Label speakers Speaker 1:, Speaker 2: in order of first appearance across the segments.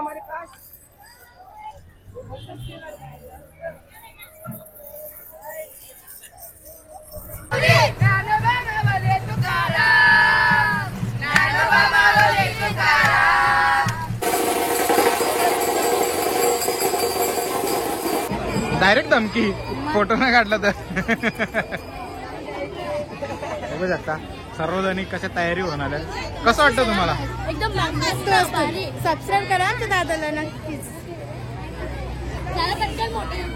Speaker 1: हमारे pass.
Speaker 2: Direct धमकी photo नाही काढला तर बघू शकता सर्वजणी कशा तयारी होणार आहे. कसं वाटतं तुम्हाला?
Speaker 3: एकदम सबस्क्राईब करा आमच्या दादाला नक्कीच.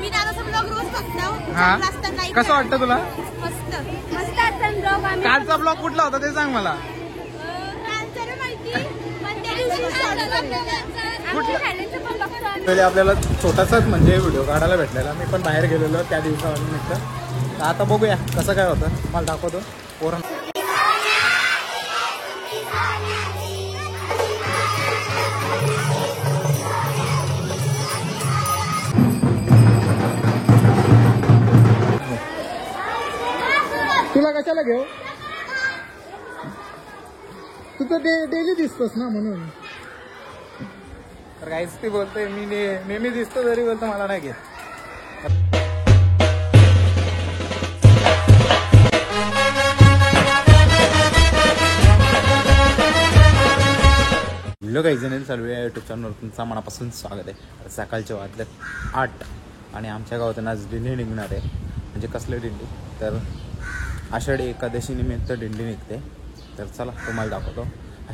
Speaker 3: मी दादाचा ब्लॉग रोज बघतो.
Speaker 2: हा कसं वाटतं तुला?
Speaker 3: मस्त मस्त असतात ब्लॉग. आम्ही
Speaker 2: कालचा ब्लॉग कुठला होता ते सांग मला. पहिले आपल्याला छोटासाच म्हणजे व्हिडिओ काढायला भेटलेला. मी पण बाहेर गेलेलो त्या दिवसानिमित्त. तर आता बघूया कसं काय होतं. मला दाखवतो पोरण. तुला कशाला घेऊ? तू तर डेली दिसतोस ना म्हणून. तर काहीच ती बोलते मी नेहमी दिसतो तरी बोलतो मला नाही घेत. हॅलो काही जण सर्व यूट्यूब चॅनलवर तुमचं मनापासून स्वागत आहे. सकाळचे वाजले 8 आणि आमच्या गावातून आज दिंडी निघणार आहे. म्हणजे कसली दिंडी तर आषाढी एकादशी निमित्त दिंडी निघते. तर चला तुम्हाला दाखवतो.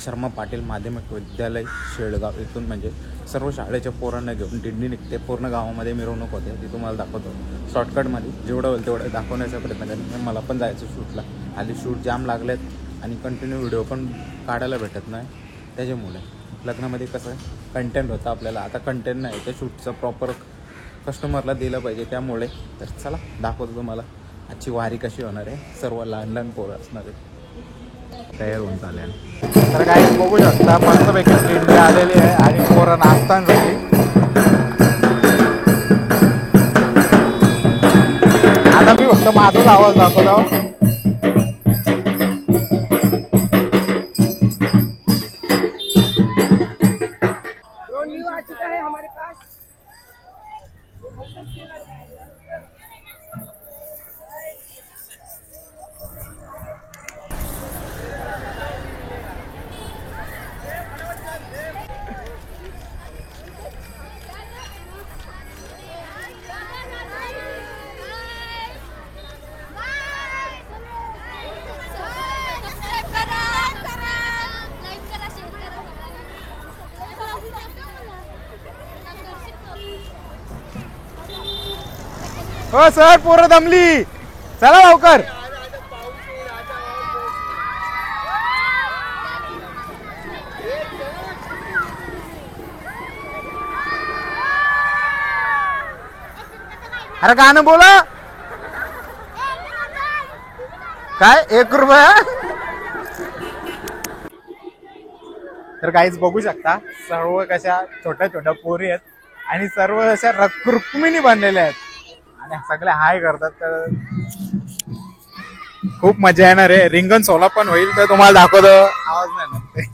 Speaker 2: शर्मा पाटील माध्यमिक विद्यालय शेळगाव इथून म्हणजे सर्व शाळेच्या पोरांना घेऊन दिंडी निघते. पूर्ण गावामध्ये मिरवणूक होते ती तुम्हाला दाखवतो शॉर्टकटमध्ये. जेवढं होईल तेवढं दाखवण्याचा प्रयत्न करेन. मला पण जायचं शूटला. आधी शूट जाम लागलेत आणि कंटिन्यू व्हिडिओ पण काढायला भेटत नाही. त्याच्यामुळे लग्नामध्ये कसं कंटेंट होतं आपल्याला. आता कंटेंट नाही त्या शूटचं प्रॉपर कस्टमरला दिलं पाहिजे. त्यामुळे तर चला दाखवतो तुम्हाला आजची वारी कशी होणार आहे. सर्व लहान लहान पोरं असणार आहे. तयार होऊन चालेल. तर काही बघू शकता मस्तपैकी दिंडी आलेली आहे आणि पोरं नाचताना झाली. आता मी फक्त माझाच आवाज दाखवतो.
Speaker 1: आ चुका है हमारे पास।
Speaker 2: हो सर पोरं दमली. चला लवकर. अरे गाणं बोला. काय 1 रुपया. तर काहीच बघू शकता सर्व कशा छोट्या छोट्या पोरी आहेत आणि सर्व अशा रुक्मिणी बनलेल्या आहेत आणि सगळे हाय करतात. तर खूप मजा येणार आहे. रिंगण सोला पण होईल तर तुम्हाला दाखवतो. आवाज नाही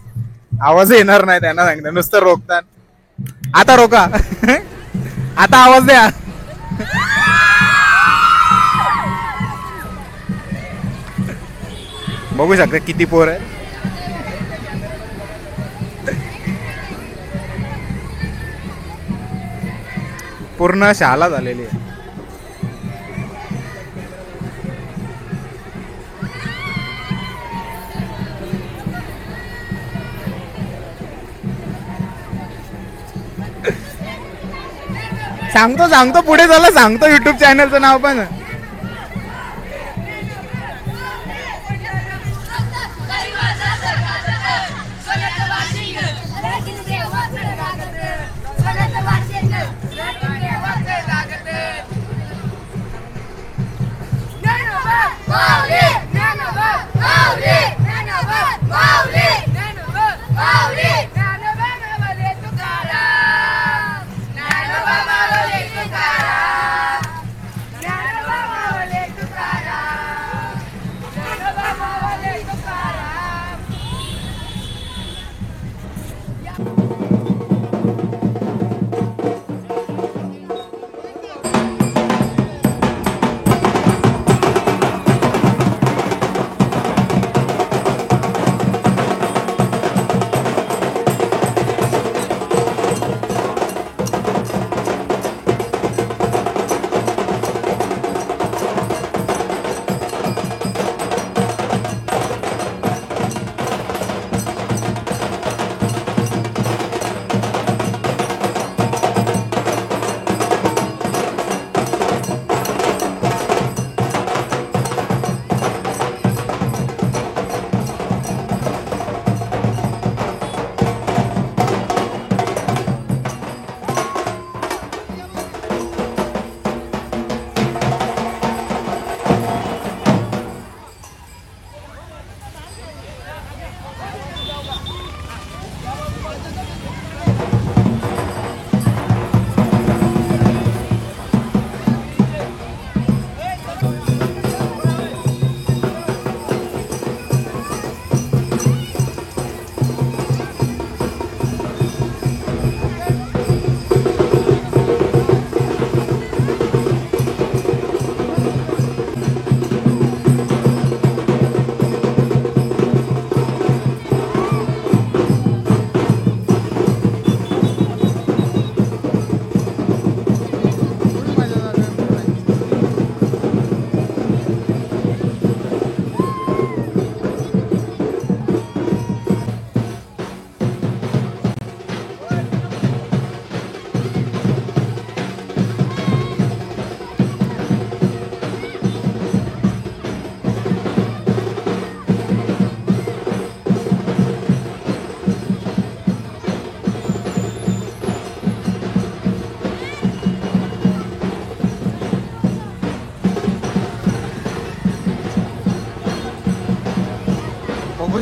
Speaker 2: आवाज येणार नाही त्यांना सांगते. नुसतं रोखतात. आता रोका. आता आवाज द्या. बघू शकता किती पोर आहे. पूर्ण शाळा झालेली आहे. सांगतो पुढे झालं सांगतो. युट्यूब चॅनलचं नाव पण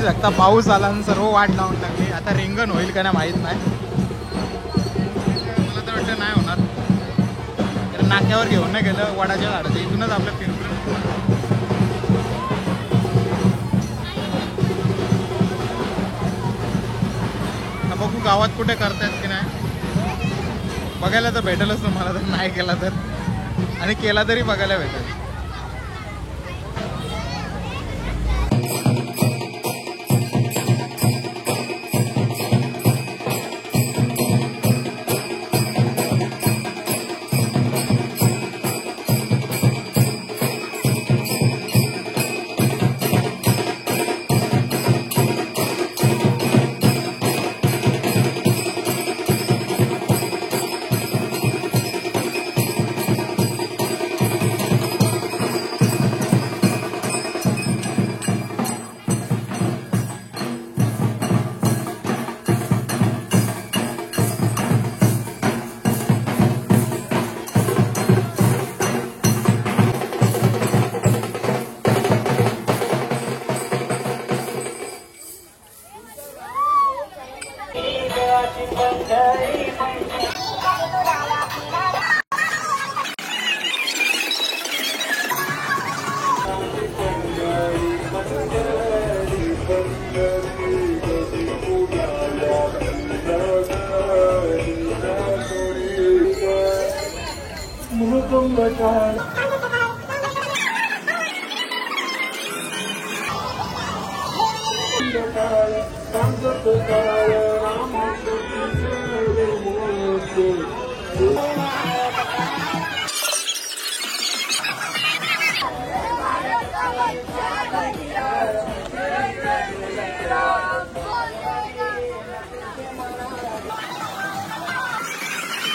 Speaker 2: शकता पाऊस आला आणि सर्व वाट लावून टाकली. आता रिंगण होईल का नाही माहीत नाही, मला तर वाटतं नाही होणार. तर नाक्यावर घेऊन नाही गेलं वडाच्या झाडाचं, इथूनच आपलं फिरून बघू गावात कुठे करतायत की नाही. बघायला तर भेटेलच तुम्हाला, तर नाही केला तर, आणि केला तरी बघायला भेटेल.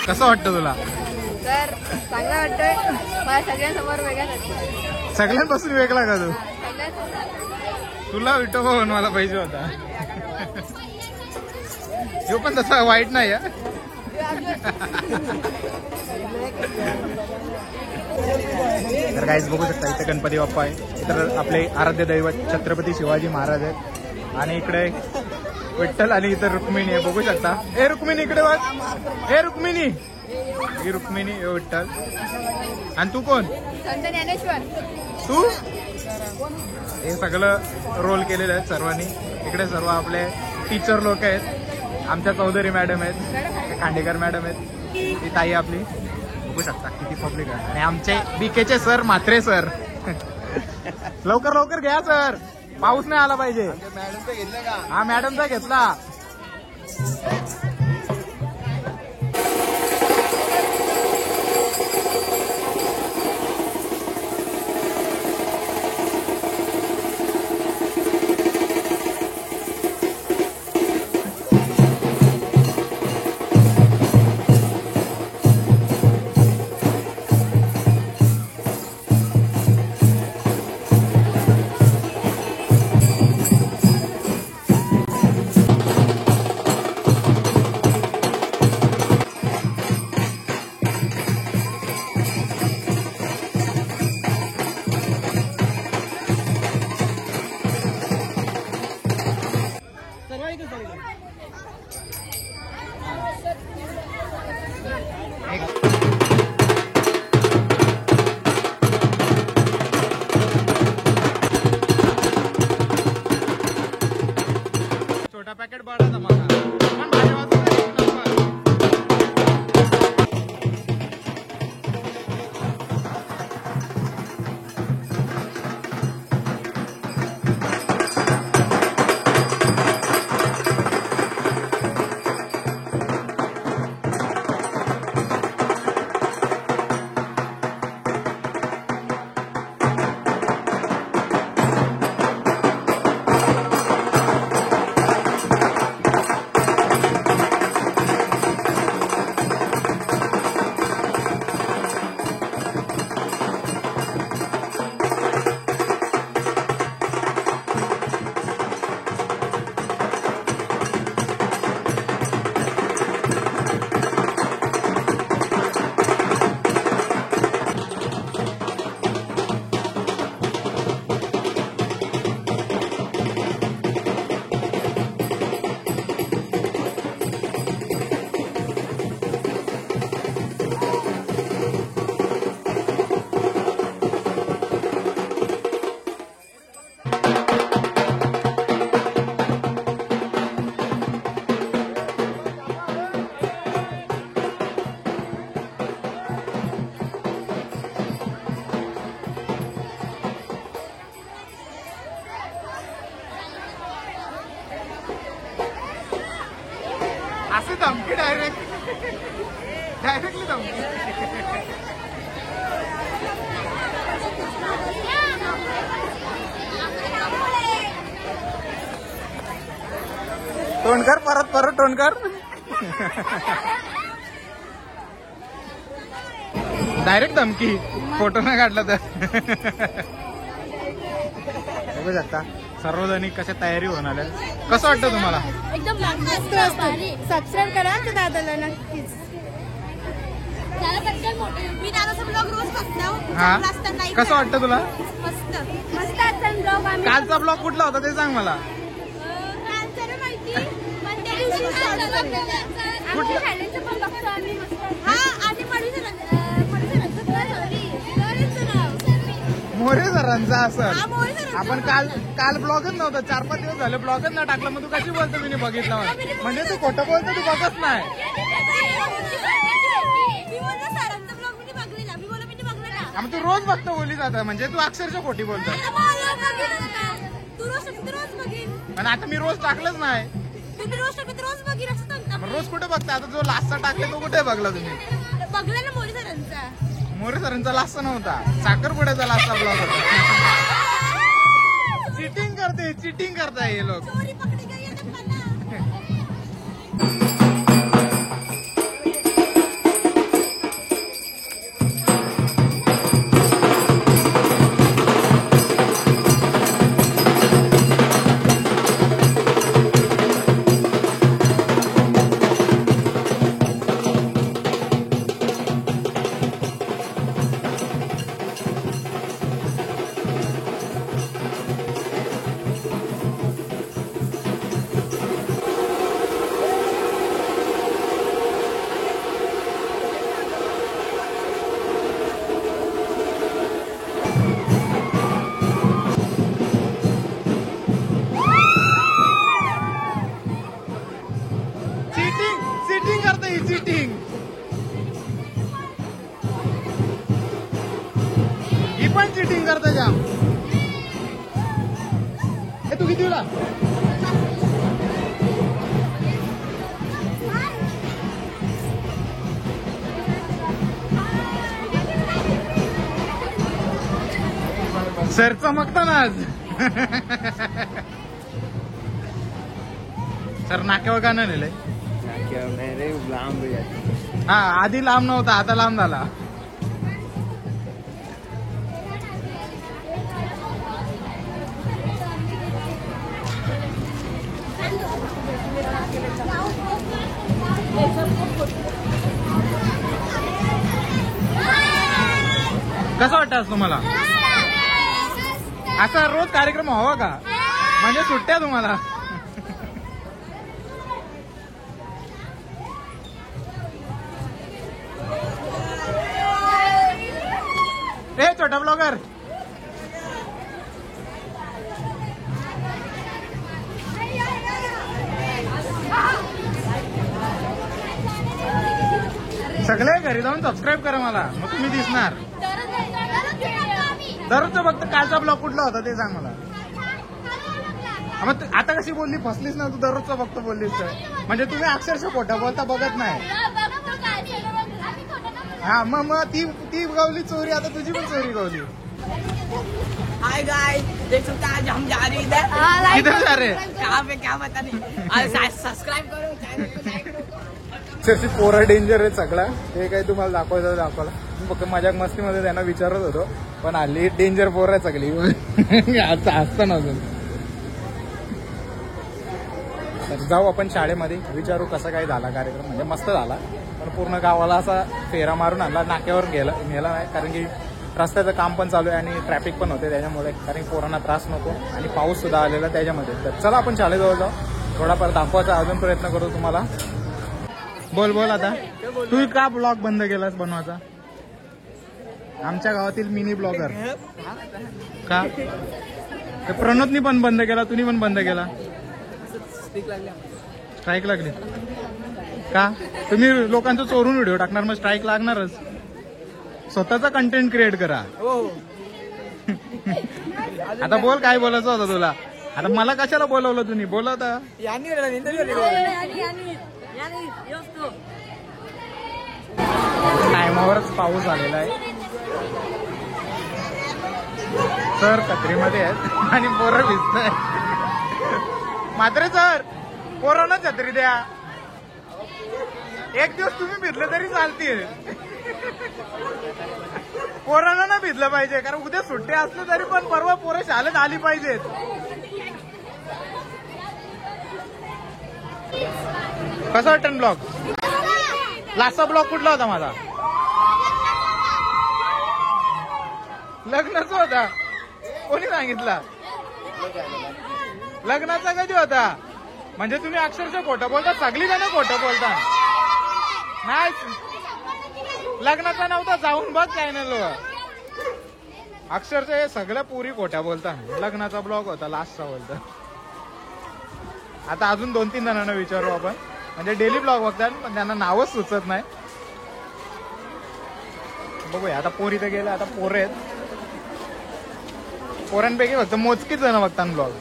Speaker 2: कसं वाटतं तुला?
Speaker 3: तर चांगलं वाटतंय मला, सगळ्यांसमोर वेगळाच वाटतं.
Speaker 2: सगळ्यांपासून वेगळा का तू? तुला विठोबा बनवायला पाहिजे होता. तो पण तसा वाईट नाही आहे. तर काहीच बघू शकता इथे गणपती बाप्पा आहे, इतर आपले आराध्य दैवत छत्रपती शिवाजी महाराज आहेत, आणि इकडे विठ्ठल आणि इतर रुक्मिणी आहे. बघू शकता. ए रुक्मिणी इकडे बघ. ए रुक्मिणी, ही रुक्मिणी, हे विठ्ठल. आणि तू कोण?
Speaker 3: संत ज्ञानेश्वर.
Speaker 2: तू? हे सगळं रोल केलेलं आहे सर्वांनी. इकडे सर्व आपले टीचर लोक आहेत. आमच्या चौधरी मॅडम आहेत, खांडेकर मॅडम आहेत, ही ताई आपली. बघू शकता किती पब्लिक आहे. आणि आमचे बीकेचे सर म्हात्रे सर. लवकर लवकर घ्या सर, पाऊस नाही आला पाहिजे.
Speaker 1: मॅडमचा घेतला का?
Speaker 2: हा मॅडमचा घेतला. धमकी डायरेक्टली धमकी. टोनकर परत टोनकर. डायरेक्ट धमकी. फोटो नाही काढला तर. बघू शकता सर्वजणी कशा तयारी होऊन आल्या. कसं वाटतं तुम्हाला?
Speaker 3: एकदम सबस्क्राईब करा तर दादाला नक्कीच. मी दादाचा ब्लॉग रोज बघतो.
Speaker 2: हा कसं वाटतं तुला?
Speaker 3: मस्त मस्त आजचा ब्लॉग. आम्ही
Speaker 2: कालचा ब्लॉग कुठला होता ते सांग मला.
Speaker 3: कालचं माहिती पण त्या दिवशी कुठलं थायलंडचं पण बघतो आम्ही मस्त. हा आधी
Speaker 2: मोरे सरांचा असं. आपण काल ब्लॉगच नव्हता. 4-5 दिवस झाले ब्लॉगच नाही टाकला. मग तू कशी बोलतो मी बघितलं म्हणजे तू खोटं बोलतो. तू बघत नाही. तू रोज बघतो बोली जातं म्हणजे तू अक्षरशः खोटी बोलतो. पण आता मी रोज टाकलंच नाही. रोज कुठे बघता? आता जो लास्टचा टाकला तो कुठे बघला तुम्ही?
Speaker 3: बघला ना मोरे सरांचा.
Speaker 2: मोरे सरांचा लास्ट नव्हता. साखरपुड्याचा लास्टचा ब्लॉग होता. चिटिंग करताय हे लोक. चिटिंग ही पण चिटिंग करता जाम. हे तू किती वेळा सर चमकता ना आज. सर नाक्यावर का नाही नेलंय? हा आधी लांब नव्हता आता लांब झाला. कसं वाटतं तुम्हाला? असा रोज कार्यक्रम हवा का? म्हणजे सुट्ट्या तुम्हाला. ए छोटा ब्लॉगर सगळे घरी जाऊन सबस्क्राईब करा मला. मग तुम्ही दिसणार. दररोजचं फक्त कालचा ब्लॉग कुठला होता ते सांग मला. मग आता कशी बोलली? फसलीस ना तू. दररोजचं फक्त बोललीस तर म्हणजे तुम्ही अक्षरशः खोटं बोलता बघत नाही. हा मग ती गवली चोरी. आता तुझी पण चोरी गवली.
Speaker 1: हाय गाइस, देख सकते हैं आज हम जा रहे इधर.
Speaker 2: किधर जा रहे?
Speaker 1: कहाँ पे क्या पता नहीं. सब्सक्राइब करो चैनल को, लाइक करो.
Speaker 2: अक्षरशः पोरं डेंजर आहे सगळा. ते काही तुम्हाला दाखवला. फक्त माझ्या मस्तीमध्ये त्यांना विचारत होतो पण हल्ली डेंजर पोर आहे सगळी. असतं ना अजून. जाऊ आपण शाळेमध्ये विचारू कसा काय झाला कार्यक्रम. म्हणजे मस्त झाला पण पूर्ण गावाला असा फेरा मारून आणला. नाक्यावर नेला नाही कारण की रस्त्याचं काम पण चालू आहे आणि ट्रॅफिक पण होते त्याच्यामुळे. कारण पोरांना त्रास नको आणि पाऊस सुद्धा आलेला त्याच्यामध्ये. तर चला आपण शाळेजवळ जाऊ. थोडाफार दाखवायचा अजून प्रयत्न करू तुम्हाला. बोल आता तू का ब्लॉग बंद केलास बनवायचा? आमच्या गावातील मिनी ब्लॉगर का? प्रणोदनी पण बंद केला. तुम्ही पण बंद केला. स्ट्राईक लागली का? तुम्ही लोकांचं चोरून व्हिडिओ टाकणार मग स्ट्राईक लागणारच. स्वतःचा कंटेंट क्रिएट करा. आता बोल काय बोलायचं होतं तुला. आता मला कशाला बोलवलं तुम्ही? बोल आता. टायमावरच पाऊस आलेला आहे. सर छत्रीमध्ये आहेत आणि पोरं भिजत. मात्र सर पोरांना छत्री द्या. एक दिवस तुम्ही भिजले तरी चालतील. पोरांना ना भिजलं पाहिजे, कारण उद्या सुट्टी असलं तरी पण परवा पोरं शाळेत आली पाहिजेत. कसा वाटतं ब्लॉग? लास्टचा ब्लॉग कुठला होता माझा? लग्नाचा होता. कोणी सांगितलं? लग्नाचा कधी होता? म्हणजे तुम्ही अक्षरशः खोटं बोलता. सगळी जण खोटं बोलता. नाही लग्नाचा नव्हता. जाऊन बघ चॅनलवर. अक्षरशः हे सगळ्या पुरी खोट्या बोलता. लग्नाचा ब्लॉग होता लास्टचा बोलता. आता अजून 2-3 जणांना विचारू आपण, म्हणजे डेली ब्लॉग बघतात पण त्यांना नावच सुचत नाही. बघूया आता. पोरी तर गेल्या, आता पोरं आहेत. पोरांपैकी फक्त मोजकीच जण बघतात ब्लॉग.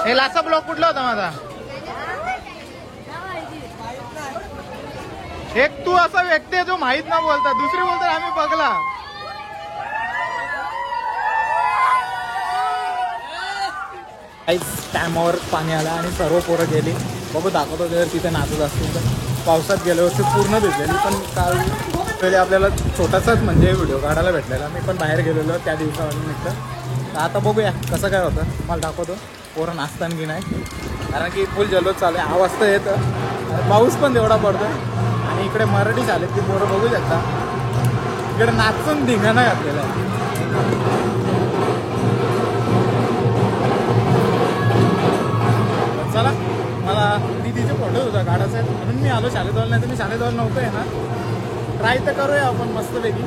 Speaker 2: हे लास्टचा ब्लॉग कुठला होता माझा? एक तू असा व्यक्ती आहे जो माहित ना बोलता, दुसरी बोलतात आम्ही बघला. टायमावर पाणी आला आणि सर्व पोरं गेली. बघू दाखवतो जर तिथे नाचत असतील तर. पावसात गेल्यावरती पूर्ण भिजलेली. पण काल पहिले आपल्याला छोटासाच म्हणजे व्हिडिओ काढायला भेटलेला. मी पण बाहेर गेलेलो त्या दिवसानिमित्त. तर आता बघूया कसं काय होतं. मला दाखवतो पोरं नाचताना की नाही, कारण की फुल जल्लोष चालू आहे. आवाज तर येतं. पाऊस पण तेवढा पडतो. आणि इकडे मराठी शाळेत ती पोरं बघू शकता. इकडे नाचून धिंगाणा घातलेला आहे. चला, मला दीदीचे फोटो होता काढायचा आहे म्हणून मी आलो शाळेजवळ. नाही तर मी शाळेजवळ नव्हतं आहे ना. ट्राय तर करूया आपण मस्तपैकी.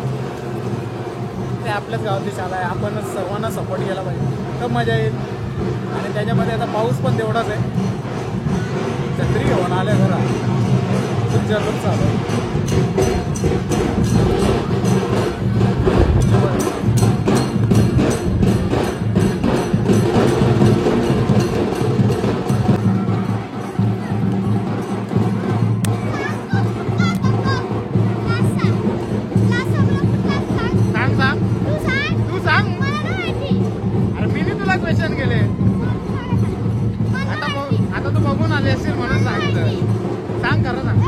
Speaker 2: ते आपल्याच गावातली शाळा आहे. आपणच सर्वांना सपोर्ट केला पाहिजे तर मजा येईल. आणि त्याच्यामध्ये आता पाऊस पण तेवढाच आहे. छत्री घेऊन आल्या घरा खूप जरूर चालू आहे. क्वेश्चन केले आता तू बघून आले असेल म्हणून सांगितलं. सांग खरं सांग.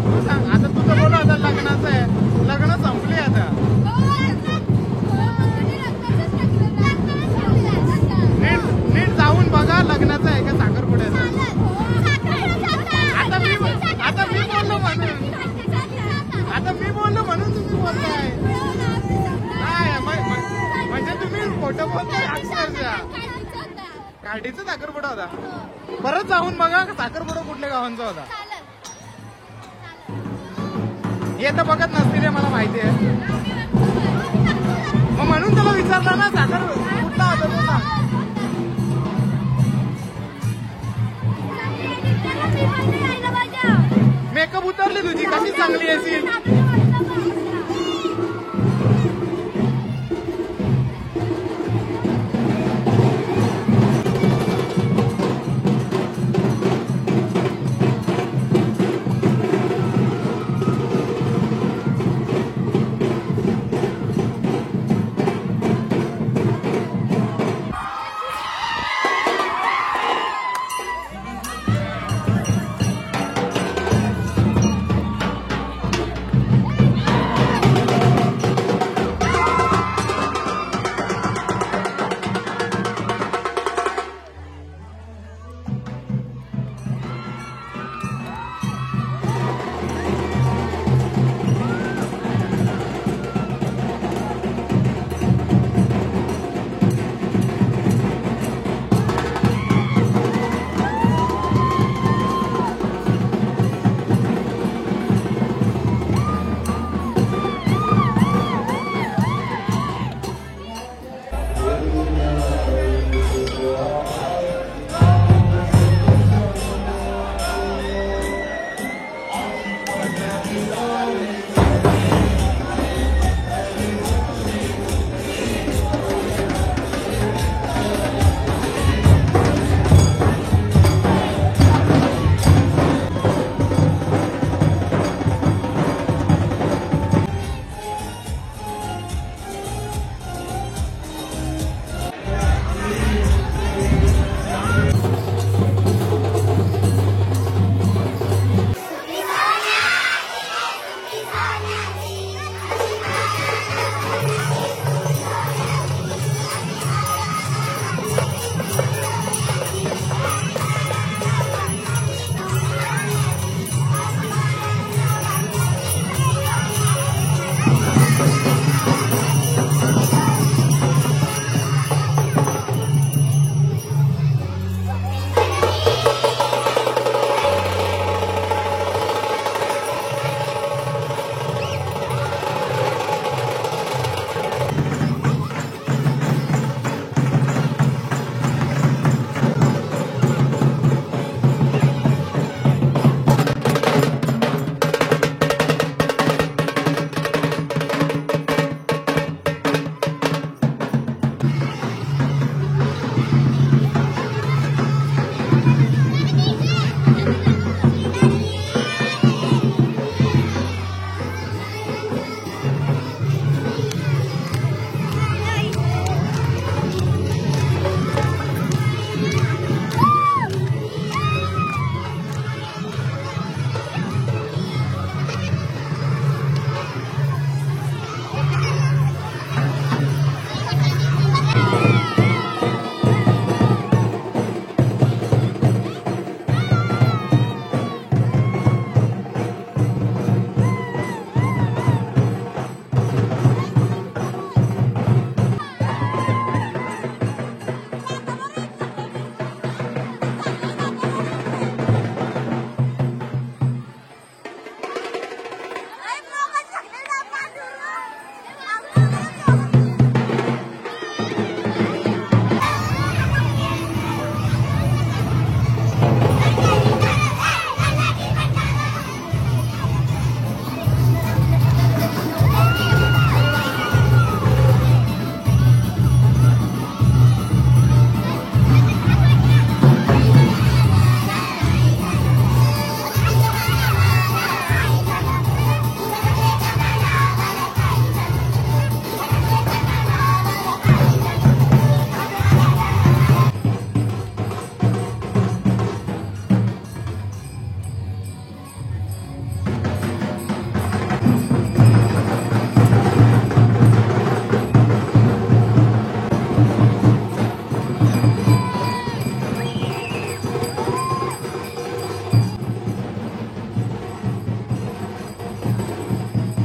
Speaker 2: तू सांग. आता तुझं बोल. आता लग्नाचं आहे. लग्न संपली आता. नीट जाऊन बघा लग्नाचं आहे का साखरपुड्याचं. आता मी बोललो म्हणून तुम्ही बोलताय. म्हणजे तुम्ही खोटं बोलताय. अक्षरशः काठीचा साखरपुडा होता. परत जाऊन बघा साखरपुडा कुठल्या गावांचा होता. हे तर बघत नसतील मला माहिती आहे. मग म्हणून त्याला विचारलं ना साखर कुठला होता तो सांग. मेकअप उतरली तुझी. कशी चांगली असेल.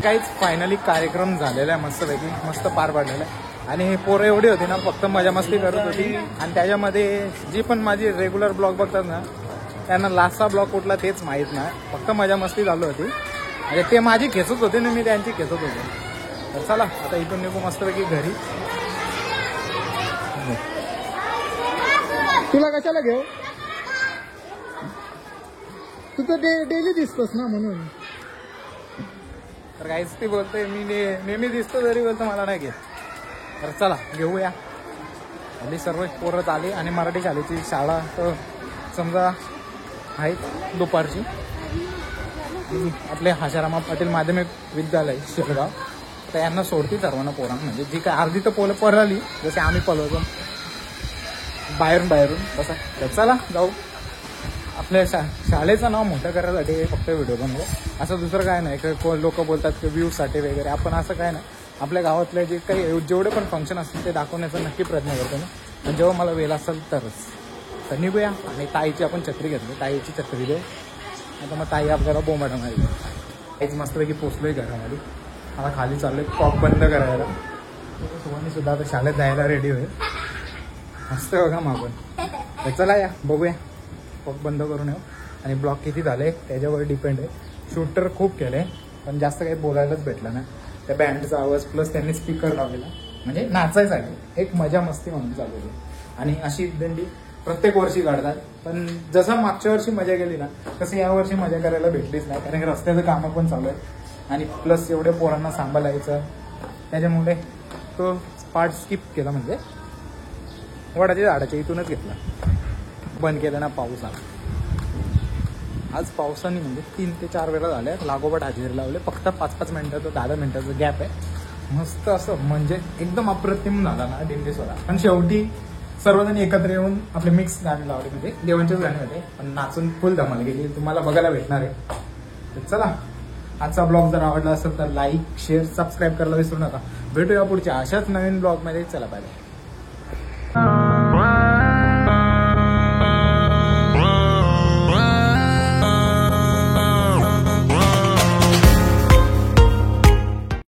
Speaker 2: काहीच फायनली कार्यक्रम झालेला आहे मस्तपैकी, मस्त पार पाडलेला आहे. आणि हे पोरं एवढी होती ना, फक्त मजा मस्ती करत होती. आणि त्याच्यामध्ये जी पण माझी रेग्युलर ब्लॉग बघतात ना, त्यांना लास्टचा ब्लॉग कुठला तेच माहीत नाही, फक्त मजा मस्ती चालू होती. आणि ते माझी खेचत होते ना, मी त्यांची खेचत होते. तर चला आता इथून निघू मस्तपैकी घरी. तुला कशाला घेऊ, तू तर डेली दिसतोस ना म्हणून. तर काहीच ती बोलते मी नेहमी दिसतो तरी बोलतो मला नाही घेत. तर चला घेऊया. आणि सर्व पोरत आले आणि मराठी शाळेची शाळा तर समजा आहेत दुपारची. आपले हाशारामा पाटील माध्यमिक विद्यालय शिरगाव, तर यांना सोडती सर्वांना पोरांना, म्हणजे जी काय अर्धी तर पळाली जसे आम्ही पळवतो बाहेरून तसा. तर चला जाऊ. आपल्या शाळेचं नाव मोठं करायसाठी फक्त व्हिडिओ बनवतो, असं दुसरं काय नाही. लोक बोलतात की व्ह्यूजसाठी वगैरे, आपण असं काय नाही. आपल्या गावातले जे काही जेवढे पण फंक्शन असतील ते दाखवण्याचा नक्की प्रयत्न करतो मी, पण जेव्हा मला वेळ असेल तरच. तर निघूया. आणि ताईची आपण छत्री घेतली, ताईची छत्री दे. आता मग ताई आपल्याला बोंबाटा मारली. ताईच मस्तपैकी पोचलोय घरामध्ये. आता खाली चाललोय कॉक बंद करायला. सोनी सुद्धा आता शाळेत जायला रेडी होईल. मस्त बघा मागून. तर चला या बघूया, कॉक बंद करून येऊ. आणि ब्लॉग किती झाले त्याच्यावर डिपेंड आहे. शूट तर खूप केलं आहे, पण जास्त काही बोलायलाच भेटलं ना. त्या बँडचा आवाज प्लस त्यांनी स्पीकर लावलेला, म्हणजे नाचायसाठी एक मजा मस्ती म्हणून चालू आहे. आणि अशी दिंडी प्रत्येक वर्षी काढतात, पण जसं मागच्या वर्षी मजा केली ना तसं यावर्षी मजा करायला भेटलीच नाही, कारण की रस्त्याचं कामं पण चालू आहे. आणि प्लस एवढे पोरांना सांभाळायचं, त्याच्यामुळे तो पार्ट स्किप केला. म्हणजे वडाच्या झाडाच्या इथूनच घेतला, बंद केलं ना पाऊस आला. आज पावसाने म्हणजे 3 ते 4 वेळा झाल्या लागोपाठ हजेरी लावले. फक्त 5-5 मिनिटाचं 10 मिनिटाचं गॅप आहे. मस्त असं म्हणजे एकदम अप्रतिम झाला ना दिंडी सोहळा. पण शेवटी सर्वजण एकत्र येऊन आपले मिक्स गाणी लावले, म्हणजे देवांचेच गाणे होते, पण नाचून फुल धमाल गेली. तुम्हाला बघायला भेटणार आहे. तर चला, आजचा ब्लॉग जर आवडला असेल तर लाईक शेअर सबस्क्राईब करायला विसरू नका. भेटूया पुढच्या अशाच नवीन ब्लॉगमध्ये. चला बाय.